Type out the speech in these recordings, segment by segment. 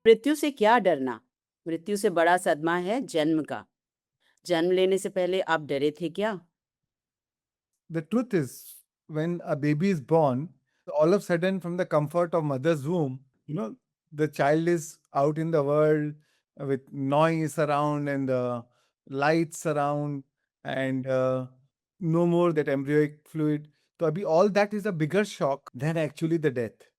मृत्यु से क्या डरना? मृत्यु से बड़ा सदमा है जन्म का। जन्म लेने से पहले आप डरे थे क्या? The truth is, when a baby is born, all of a sudden, from the comfort of mother's womb, the child is out in the world with noise around and lights around and no more that embryonic fluid. So, all that is a bigger shock than actually the death.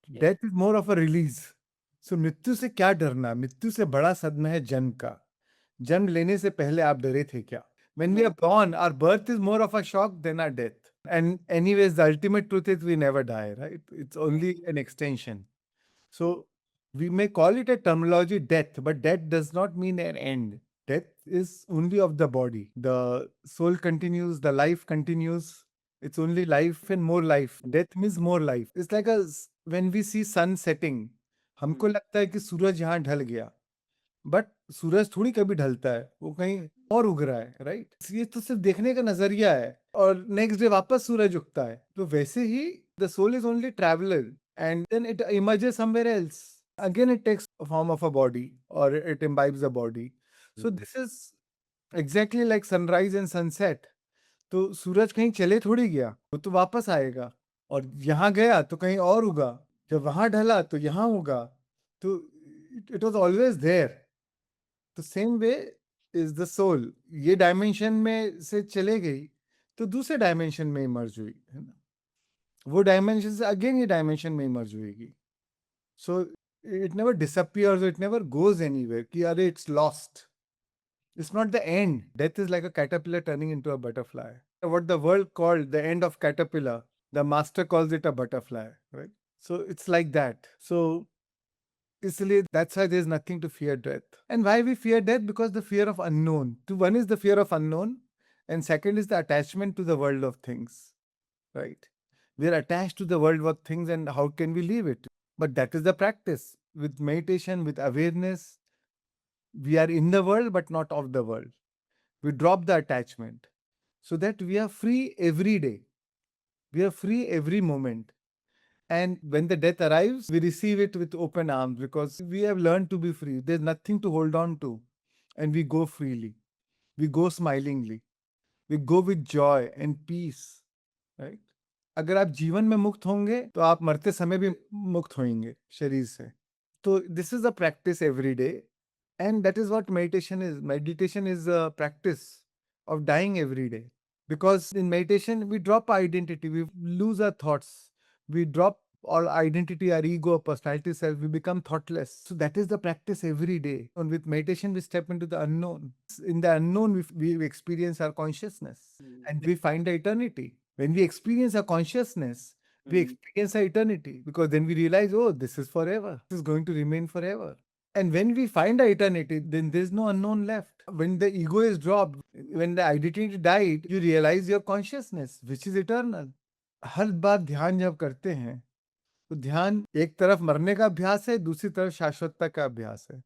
Okay. Death is more of a release. So, मृत्यु से क्या डरना? मृत्यु से बड़ा सदमा है जन्म का। जन्म लेने से पहले आप डरे थे क्या? When we are born, our birth is more of a shock than our death. And anyways, the ultimate truth is we never die, right? It's only an extension. So we may call it a terminology death, but death does not mean an end. Death is only of the body. The soul continues, the life continues. It's only life and more life. Death means more life. It's like when we see sun setting, हमको लगता है कि सूरज यहाँ ढल गया, but सूरज थोड़ी कभी ढलता है, वो कहीं और उग रहा है, राइट? ये तो सिर्फ देखने का नजरिया है और नेक्स्ट डे वापस सूरज उगता है। तो वैसे ही the soul is only traveller and then it emerges somewhere else, again it takes form of a body और it imbibes a body. So this is exactly like sunrise and sunset. तो सूरज कहीं चले थोड़ी गया, वो तो वापस आएगा और यहाँ गया तो कहीं और उगा, जब वहां ढला तो यहाँ उगा। तो इट वॉज ऑलवेज देयर। तो same way is the soul. ये डायमेंशन में से चले गई तो दूसरे डायमेंशन में इमर्ज हुई, है ना? वो डायमेंशन से अगेन ये डायमेंशन में इमर्ज हुएगी। So it never disappears, it never goes anywhere कि अरे it's lost. It's not the end. Death is like a caterpillar turning into a butterfly. What the world called the end of caterpillar, the master calls it a butterfly, right? So it's like that. So इसलिए that's why there's nothing to fear death. And why we fear death? Because the fear of unknown. So one is the fear of unknown, and second is the attachment to the world of things, right? We are attached to the world of things, and how can we leave it? But that is the practice. With meditation, with awareness, we are in the world but not of the world. We drop the attachment so that we are free every day. We are free every moment. And when the death arrives, we receive it with open arms because we have learned to be free. There's nothing to hold on to. And we go freely. We go smilingly. We go with joy and peace. Right? अगर आप जीवन में मुक्त होंगे तो आप मरते समय भी मुक्त होंगे शरीर से। तो this is a practice every day. And that is what meditation is. Meditation is a practice of dying every day. Because in meditation, we drop our identity, we lose our thoughts, we drop our identity, our ego, our personality self, we become thoughtless. So that is the practice every day. And with meditation, we step into the unknown. In the unknown, we experience our consciousness and we find the eternity. When we experience our consciousness, we experience our eternity because then we realize, oh, this is forever. This is going to remain forever. And when we find our eternity, then there's no unknown left. When the ego is dropped, when the identity died, you realize your consciousness, which is eternal. हर बार ध्यान जब करते हैं तो ध्यान एक तरफ मरने का अभ्यास है, दूसरी तरफ शाश्वतता का अभ्यास है।